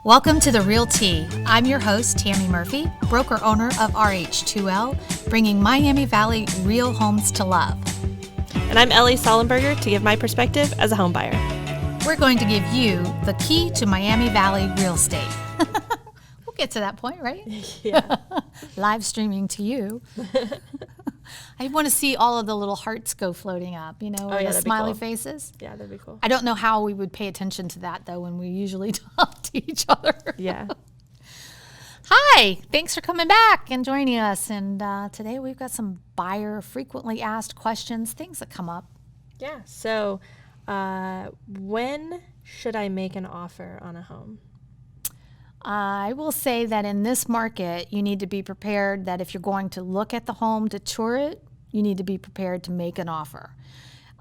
Welcome to The Real Tea. I'm your host, Tammy Murphy, broker owner of RH2L, bringing Miami Valley real homes to love. And I'm Ellie Sollenberger to give my perspective as a home buyer. We're going to give you the key to Miami Valley real estate. We'll get to that point, right? Yeah. Live streaming to you. I want to see all of the little hearts go floating up, the smiley faces. Yeah, that'd be cool. I don't know how we would pay attention to that, though, when we usually talk to each other. Yeah. Hi, thanks for coming back and joining us. And today we've got some buyer frequently asked questions, things that come up. Yeah. So when should I make an offer on a home? I will say that in this market, you need to be prepared that if you're going to look at the home to tour it, you need to be prepared to make an offer.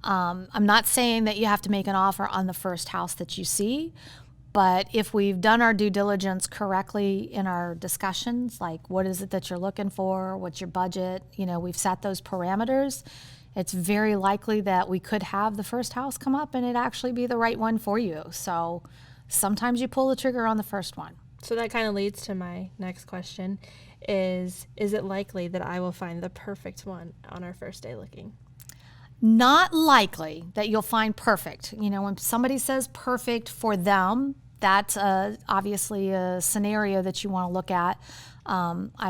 I'm not saying that you have to make an offer on the first house that you see, but if we've done our due diligence correctly in our discussions, like what is it that you're looking for, what's your budget, we've set those parameters, it's very likely that we could have the first house come up and it actually be the right one for you. So sometimes you pull the trigger on the first one. So that kind of leads to my next question is it likely that I will find the perfect one on our first day looking? Not likely that you'll find perfect. When somebody says perfect for them, that's obviously a scenario that you want to look at.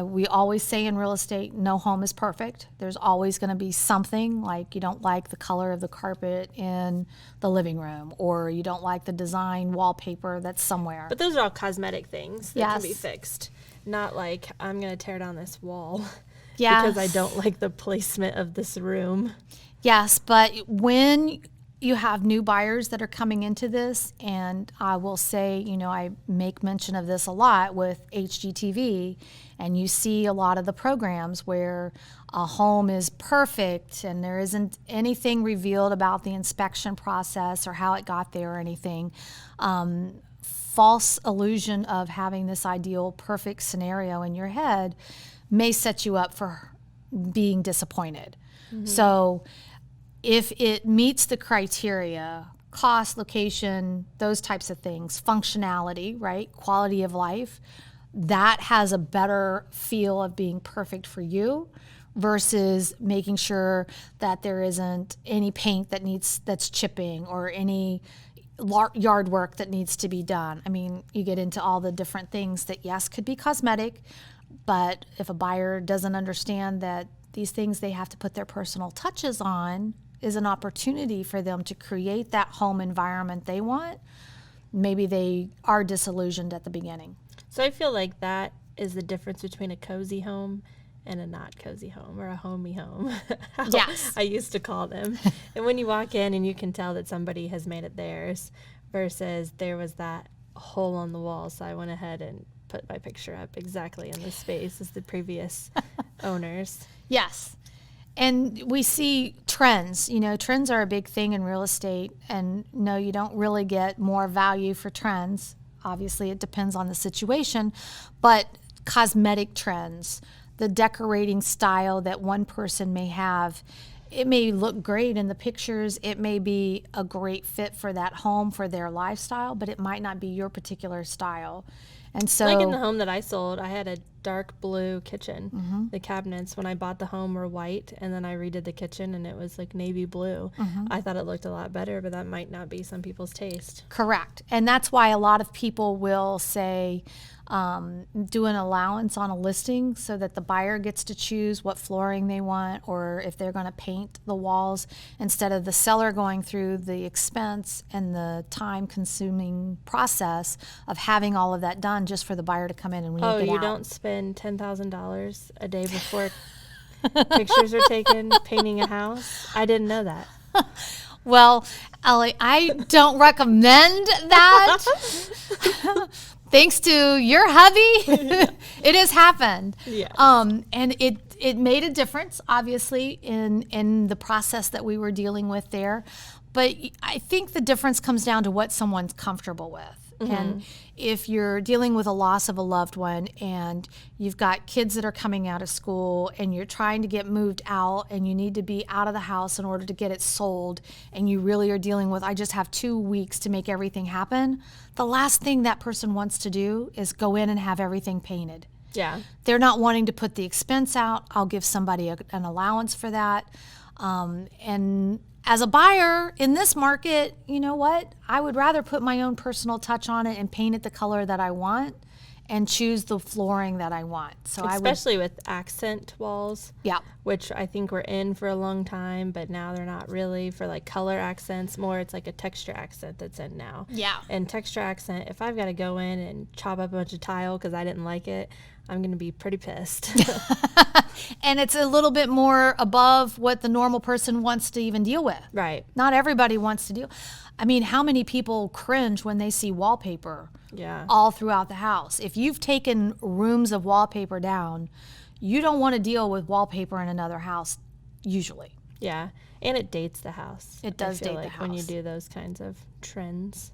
We always say in real estate, no home is perfect. There's always going to be something like you don't like the color of the carpet in the living room, or you don't like the design wallpaper that's somewhere. But those are all cosmetic things that can be Yes. fixed. Not like I'm going to tear down this wall Yes. because I don't like the placement of this room. Yes, but when you have new buyers that are coming into this, and I will say, I make mention of this a lot with HGTV, and you see a lot of the programs where a home is perfect and there isn't anything revealed about the inspection process or how it got there or anything. False illusion of having this ideal perfect scenario in your head may set you up for being disappointed. Mm-hmm. So if it meets the criteria, cost, location, those types of things, functionality, right, quality of life, that has a better feel of being perfect for you versus making sure that there isn't any paint that's chipping or any yard work that needs to be done. I mean, you get into all the different things that, yes, could be cosmetic, but if a buyer doesn't understand that these things they have to put their personal touches on is an opportunity for them to create that home environment they want, maybe they are disillusioned at the beginning. So I feel like that is the difference between a cozy home and a not cozy home, or a homey home. Yes. I used to call them. And when you walk in and you can tell that somebody has made it theirs versus there was that hole on the wall, so I went ahead and put my picture up exactly in the space as the previous owners. Yes. And we see trends. Trends are a big thing in real estate. And no, you don't really get more value for trends. Obviously, it depends on the situation. But cosmetic trends, the decorating style that one person may have, it may look great in the pictures. It may be a great fit for that home, for their lifestyle, but it might not be your particular style. And so, like in the home that I sold, I had a dark blue kitchen. Mm-hmm. The cabinets when I bought the home were white, and then I redid the kitchen and it was like navy blue. Mm-hmm. I thought it looked a lot better, but that might not be some people's taste. Correct. And that's why a lot of people will say, do an allowance on a listing so that the buyer gets to choose what flooring they want, or if they're going to paint the walls, instead of the seller going through the expense and the time-consuming process of having all of that done just for the buyer to come in and make it out. Oh, you don't spend $10,000 a day before pictures are taken painting a house? I didn't know that. Well, Ellie, I don't recommend that. Thanks to your hubby, it has happened. Yes. And it made a difference, obviously, in the process that we were dealing with there. But I think the difference comes down to what someone's comfortable with. And if you're dealing with a loss of a loved one and you've got kids that are coming out of school and you're trying to get moved out and you need to be out of the house in order to get it sold, and you really are dealing with, I just have 2 weeks to make everything happen, the last thing that person wants to do is go in and have everything painted. Yeah. They're not wanting to put the expense out. I'll give somebody an allowance for that. And as a buyer in this market, you know what? I would rather put my own personal touch on it and paint it the color that I want and choose the flooring that I want. So especially with accent walls. Yeah. Which I think were in for a long time, but now they're not really for like color accents. More it's like a texture accent that's in now. Yeah. And texture accent, if I've got to go in and chop up a bunch of tile because I didn't like it, I'm going to be pretty pissed. And it's a little bit more above what the normal person wants to even deal with. Right. Not everybody wants to deal. I mean, how many people cringe when they see wallpaper all throughout the house? If you've taken rooms of wallpaper down, you don't want to deal with wallpaper in another house, usually. Yeah. And it dates the house. It does date like the house. when you do those kinds of trends.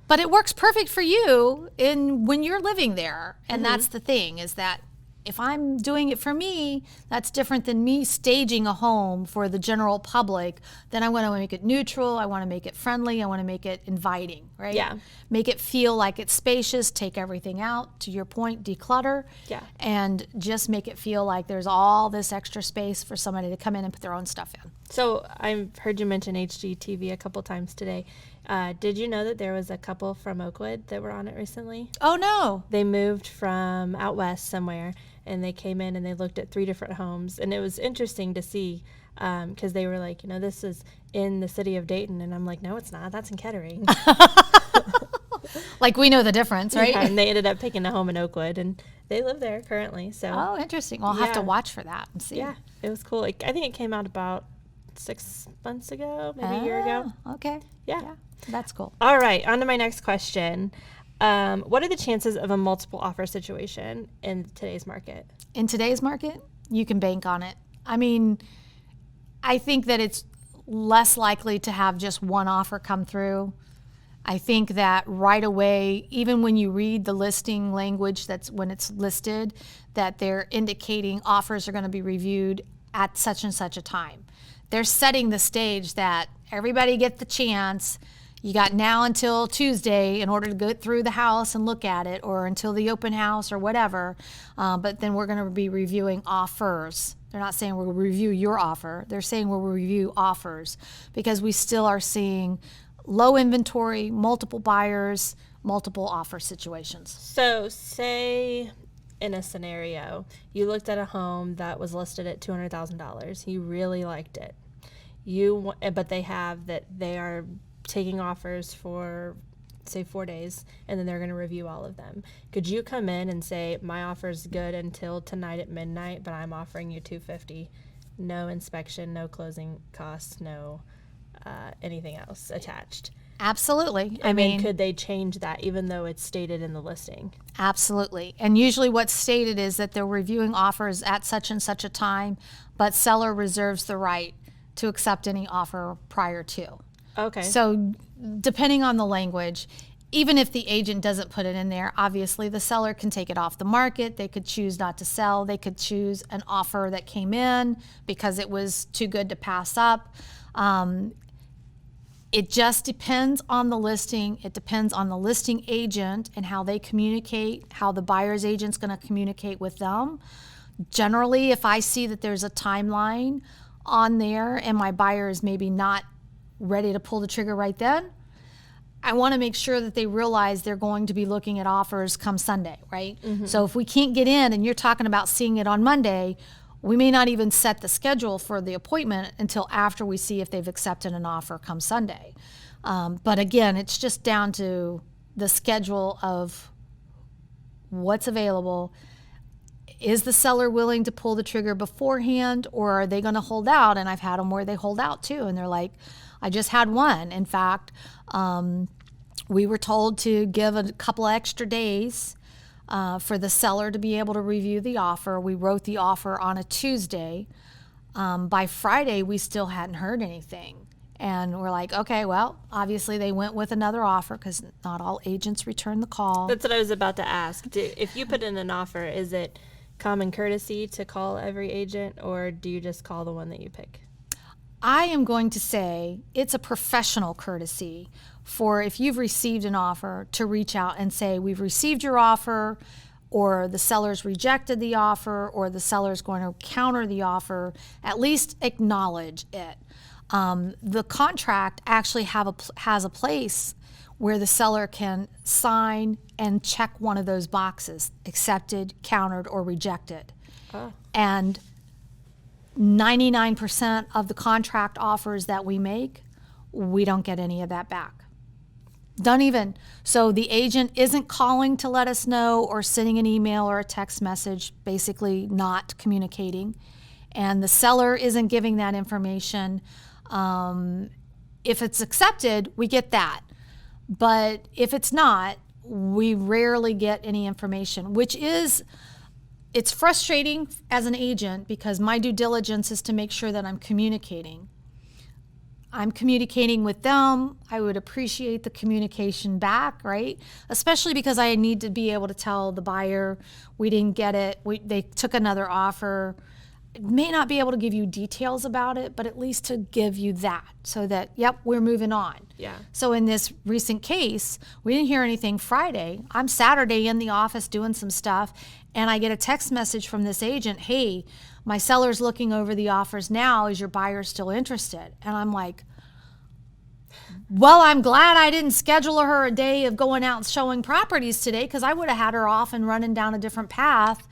But it works perfect for you when you're living there. And that's the thing, is that if I'm doing it for me, that's different than me staging a home for the general public. Then I want to make it neutral. I want to make it friendly. I want to make it inviting, right? Yeah. Make it feel like it's spacious. Take everything out. To your point, declutter. Yeah. And just make it feel like there's all this extra space for somebody to come in and put their own stuff in. So I've heard you mention HGTV a couple times today. Did you know that there was a couple from Oakwood that were on it recently? Oh, no. They moved from out west somewhere, and they came in and they looked at 3 different homes. And it was interesting to see because they were like, this is in the city of Dayton. And I'm like, no, it's not. That's in Kettering. Like, we know the difference, right? Yeah, and they ended up picking a home in Oakwood, and they live there currently. So Oh, interesting. Well, I'll have to watch for that and see. yeah, it was cool. I think it came out about 6 months ago, maybe a year ago. Okay. Yeah. That's cool. All right, on to my next question. What are the chances of a multiple offer situation in today's market? In today's market, you can bank on it. I mean, I think that it's less likely to have just one offer come through. I think that right away, even when you read the listing language that's when it's listed, that they're indicating offers are going to be reviewed at such and such a time. They're setting the stage that everybody gets the chance. You got now until Tuesday in order to go through the house and look at it, or until the open house or whatever. But then we're going to be reviewing offers. They're not saying we'll review your offer. They're saying we'll review offers, because we still are seeing low inventory, multiple buyers, multiple offer situations. So say in a scenario, you looked at a home that was listed at $200,000. You really liked it. But they are taking offers for, say, 4 days, and then they're going to review all of them. Could you come in and say, my offer's good until tonight at midnight, but I'm offering you $250, no inspection, no closing costs, no anything else attached? Absolutely. I mean, could they change that even though it's stated in the listing? Absolutely. And usually what's stated is that they're reviewing offers at such and such a time, but seller reserves the right to accept any offer prior to. Okay. So depending on the language, even if the agent doesn't put it in there, obviously the seller can take it off the market. They could choose not to sell. They could choose an offer that came in because it was too good to pass up. It just depends on the listing. It depends on the listing agent and how they communicate, how the buyer's agent's going to communicate with them. Generally, if I see that there's a timeline on there and my buyer is maybe not ready to pull the trigger right then, I want to make sure that they realize they're going to be looking at offers come Sunday, right? Mm-hmm. So if we can't get in and you're talking about seeing it on Monday, we may not even set the schedule for the appointment until after we see if they've accepted an offer come Sunday. But again, it's just down to the schedule of what's available. Is the seller willing to pull the trigger beforehand, or are they going to hold out? And I've had them where they hold out too, and they're like, I just had one. In fact, we were told to give a couple extra days for the seller to be able to review the offer. We wrote the offer on a Tuesday. By Friday, we still hadn't heard anything. And we're like, okay, well, obviously they went with another offer because not all agents return the call. That's what I was about to ask. If you put in an offer, is it common courtesy to call every agent, or do you just call the one that you pick? I am going to say it's a professional courtesy for, if you've received an offer, to reach out and say, we've received your offer, or the seller's rejected the offer, or the seller's going to counter the offer. At least acknowledge it. The contract actually has a place where the seller can sign and check one of those boxes: accepted, countered, or rejected. Oh. And 99% of the contract offers that we make, we don't get any of that back. Don't even. So the agent isn't calling to let us know or sending an email or a text message, basically not communicating. And the seller isn't giving that information. If it's accepted, we get that. But if it's not, we rarely get any information, which is, it's frustrating as an agent because my due diligence is to make sure that I'm communicating. I'm communicating with them. I would appreciate the communication back, right? Especially because I need to be able to tell the buyer, we didn't get it. They took another offer. May not be able to give you details about it, but at least to give you that so that, yep, we're moving on. Yeah. So in this recent case, we didn't hear anything Friday. I'm Saturday in the office doing some stuff, and I get a text message from this agent, hey, my seller's looking over the offers now. Is your buyer still interested? And I'm like, well, I'm glad I didn't schedule her a day of going out and showing properties today, because I would have had her off and running down a different path.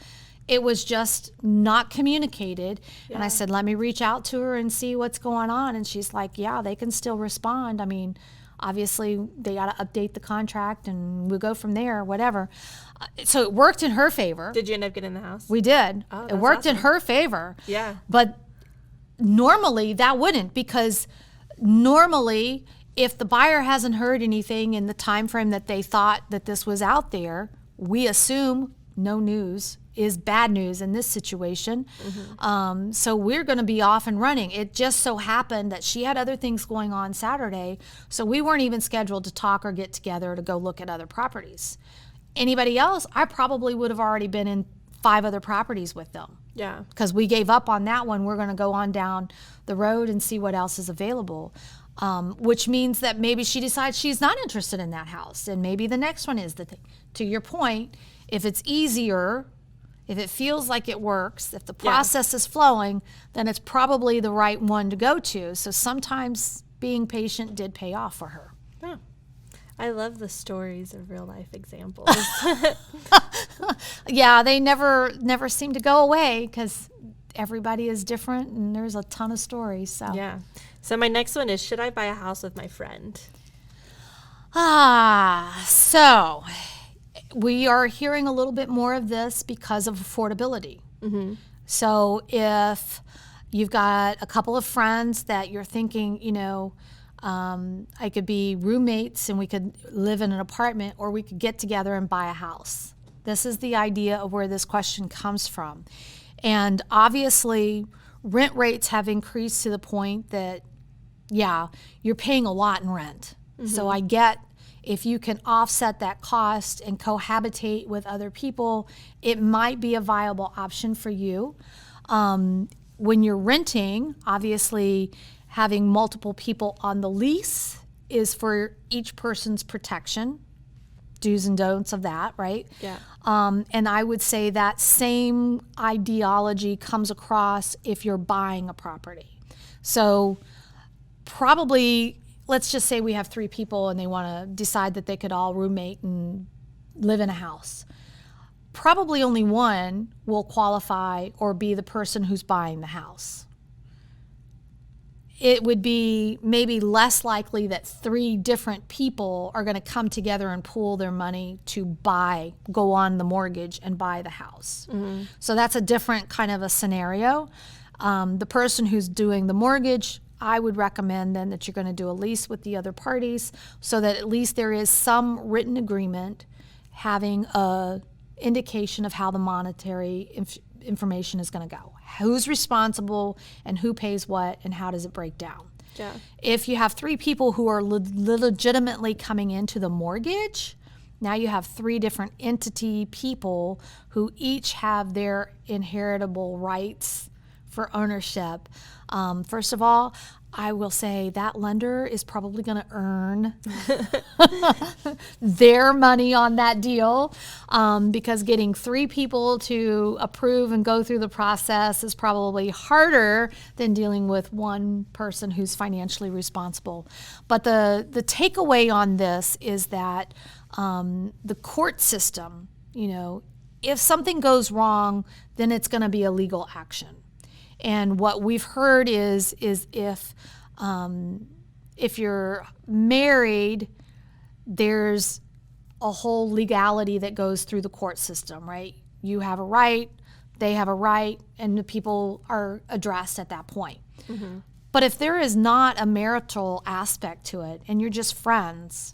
It was just not communicated. Yeah. And I said, let me reach out to her and see what's going on. And she's like, yeah, they can still respond. I mean, obviously they got to update the contract and we'll go from there, whatever. So it worked in her favor. Did you end up getting the house? We did. Oh, it worked awesome. In her favor. Yeah. But normally that wouldn't, because normally if the buyer hasn't heard anything in the time frame that they thought that this was out there, we assume no news is bad news in this situation. Mm-hmm. So we're going to be off and running. It just so happened that she had other things going on Saturday, so we weren't even scheduled to talk or get together to go look at other properties. Anybody else, I probably would have already been in 5 other properties with them. Yeah. Because we gave up on that one. We're going to go on down the road and see what else is available. Which means that maybe she decides she's not interested in that house, and maybe the next one is the thing. To your point, if it's easier, if it feels like it works, if the process is flowing, then it's probably the right one to go to. So sometimes being patient did pay off for her. Yeah. I love the stories of real life examples. Yeah, they never seem to go away because everybody is different and there's a ton of stories. So yeah. So my next one is, should I buy a house with my friend? So we are hearing a little bit more of this because of affordability. Mm-hmm. So if you've got a couple of friends that you're thinking, I could be roommates and we could live in an apartment, or we could get together and buy a house. This is the idea of where this question comes from. And obviously, rent rates have increased to the point that, you're paying a lot in rent. Mm-hmm. So I get, if you can offset that cost and cohabitate with other people, it might be a viable option for you. When you're renting, obviously having multiple people on the lease is for each person's protection, do's and don'ts of that, right? Yeah. And I would say that same ideology comes across if you're buying a property. So probably, let's just say we have 3 people and they want to decide that they could all roommate and live in a house. Probably only one will qualify or be the person who's buying the house. It would be maybe less likely that 3 different people are going to come together and pool their money to go on the mortgage and buy the house. Mm-hmm. So that's a different kind of a scenario. The person who's doing the mortgage, I would recommend then that you're going to do a lease with the other parties so that at least there is some written agreement having a indication of how the monetary information is going to go. Who's responsible and who pays what and how does it break down. Yeah. If you have 3 people who are legitimately coming into the mortgage, now you have 3 different entity people who each have their inheritable rights for ownership. First of all, I will say that lender is probably going to earn their money on that deal, because getting 3 people to approve and go through the process is probably harder than dealing with one person who's financially responsible. But the takeaway on this is that the court system, if something goes wrong, then it's going to be a legal action. And what we've heard is if you're married, there's a whole legality that goes through the court system, right? You have a right, they have a right, and the people are addressed at that point. Mm-hmm. But if there is not a marital aspect to it and you're just friends,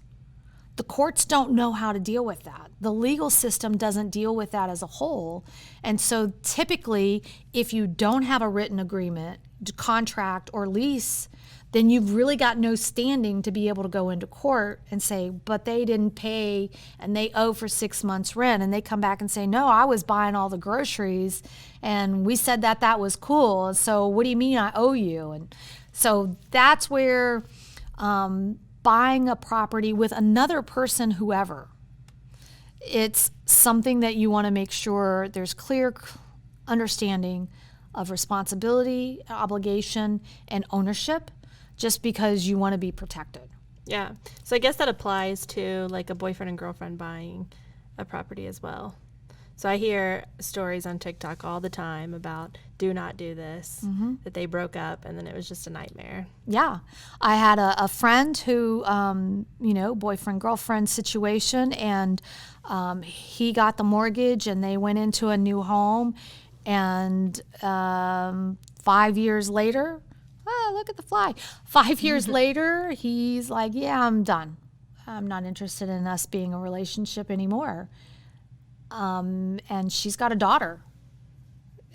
the courts don't know how to deal with that. The legal system doesn't deal with that as a whole. And so typically, if you don't have a written agreement, contract, or lease, then you've really got no standing to be able to go into court and say, but they didn't pay and they owe for 6 months rent. And they come back and say, no, I was buying all the groceries and we said that was cool. So what do you mean I owe you? And so that's where buying a property with another person, whoever, it's something that you want to make sure there's clear understanding of responsibility, obligation, and ownership, just because you want to be protected. Yeah. So I guess that applies to like a boyfriend and girlfriend buying a property as well. So I hear stories on TikTok all the time about do not do this, that they broke up and then it was just a nightmare. Yeah. I had a friend who, boyfriend, girlfriend situation, and he got the mortgage and they went into a new home. And 5 years later, look at the fly. 5 years later, he's like, yeah, I'm done. I'm not interested in us being a relationship anymore. And she's got a daughter,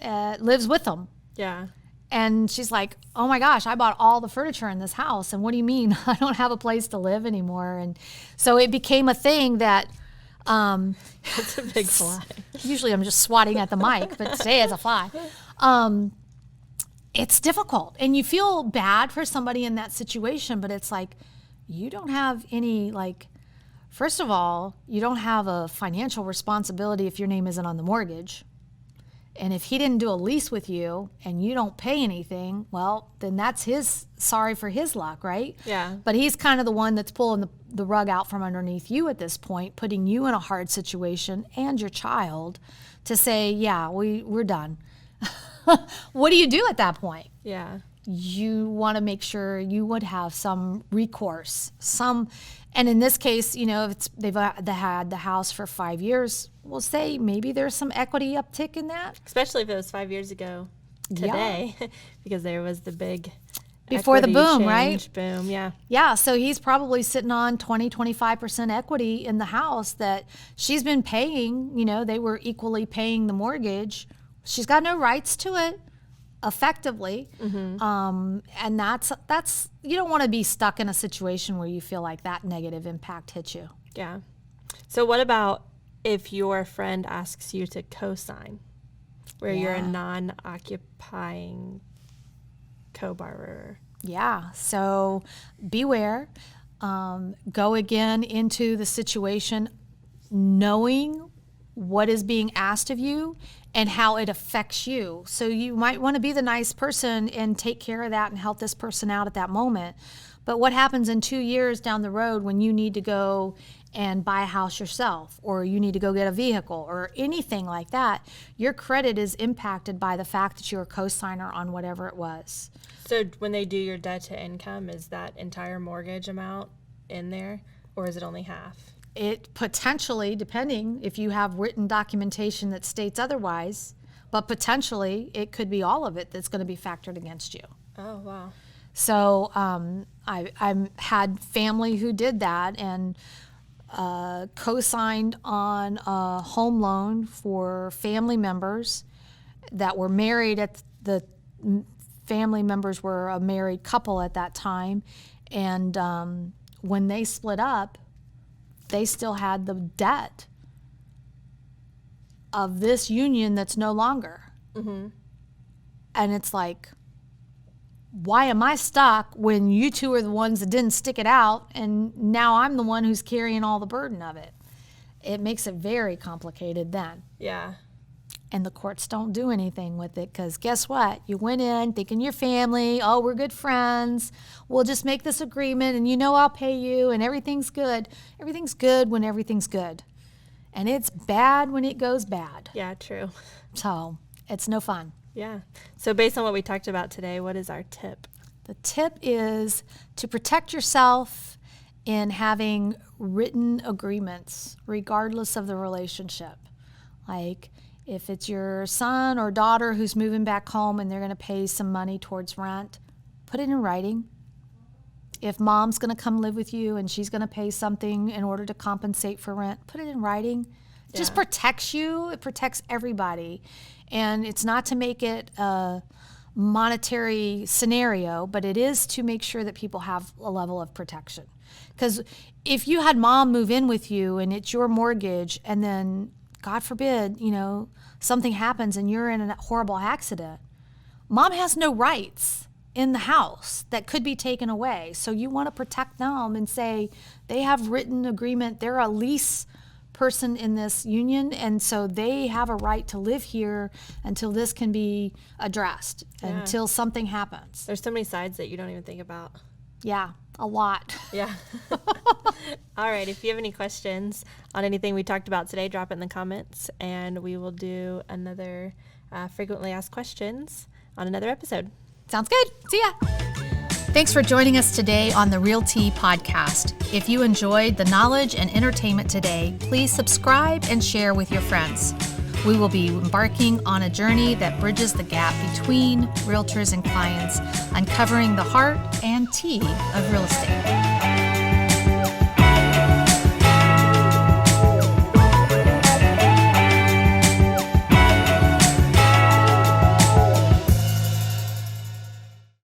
lives with them. Yeah. And she's like, oh my gosh, I bought all the furniture in this house. And what do you mean? I don't have a place to live anymore. And so it became a thing that, It's a big fly. Usually I'm just swatting at the mic, but today it's a fly. It's difficult. And you feel bad for somebody in that situation, but it's like, you don't have any, first of all, you don't have a financial responsibility if your name isn't on the mortgage. And if he didn't do a lease with you and you don't pay anything, well, then that's sorry for his luck, right? Yeah. But he's kind of the one that's pulling the rug out from underneath you at this point, putting you in a hard situation and your child to say, yeah, we're done. What do you do at that point? Yeah. You want to make sure you would have some recourse, and in this case, if they've had the house for 5 years, we'll say maybe there's some equity uptick in that. Especially if it was 5 years ago today, because there was the big before the boom, change, right? Boom, yeah. Yeah, so he's probably sitting on 25% equity in the house that she's been paying. They were equally paying the mortgage. She's got no rights to it effectively. And that's you don't want to be stuck in a situation where you feel like that negative impact hits you. Yeah. So what about if your friend asks you to co-sign, where you're a non-occupying co-borrower? Yeah, so beware. Go again into the situation knowing what is being asked of you and how it affects you. So you might want to be the nice person and take care of that and help this person out at that moment. But what happens in 2 years down the road when you need to go and buy a house yourself, or you need to go get a vehicle or anything like that? Your credit is impacted by the fact that you're a co-signer on whatever it was. So when they do your debt to income, is that entire mortgage amount in there, or is it only half? It potentially, depending if you have written documentation that states otherwise, but potentially it could be all of it that's going to be factored against you. Oh, wow. So I had family who did that and co-signed on a home loan for family members that were married at the family members were a married couple at that time, and when they split up, they still had the debt of this union that's no longer. Mm-hmm. And it's like, why am I stuck when you two are the ones that didn't stick it out, and now I'm the one who's carrying all the burden of it? It makes it very complicated then. Yeah. And the courts don't do anything with it, because guess what? You went in thinking your family, oh, we're good friends. We'll just make this agreement, and I'll pay you, and everything's good. Everything's good when everything's good. And it's bad when it goes bad. Yeah, true. So it's no fun. Yeah. So based on what we talked about today, what is our tip? The tip is to protect yourself in having written agreements, regardless of the relationship. Like, if it's your son or daughter who's moving back home and they're going to pay some money towards rent, put it in writing. If mom's going to come live with you and she's going to pay something in order to compensate for rent, put it in writing. It just protects you. It protects everybody. And it's not to make it a monetary scenario, but it is to make sure that people have a level of protection. Because if you had mom move in with you and it's your mortgage, and then, God forbid, something happens and you're in a horrible accident, mom has no rights in the house that could be taken away. So you want to protect them and say they have written agreement. They're a lease person in this union, and so they have a right to live here until this can be addressed, until something happens. There's so many sides that you don't even think about. Yeah, a lot. Yeah. All right. If you have any questions on anything we talked about today, drop it in the comments, and we will do another frequently asked questions on another episode. Sounds good. See ya. Thanks for joining us today on the Realty Podcast. If you enjoyed the knowledge and entertainment today, please subscribe and share with your friends. We will be embarking on a journey that bridges the gap between realtors and clients, uncovering the heart and tea of real estate.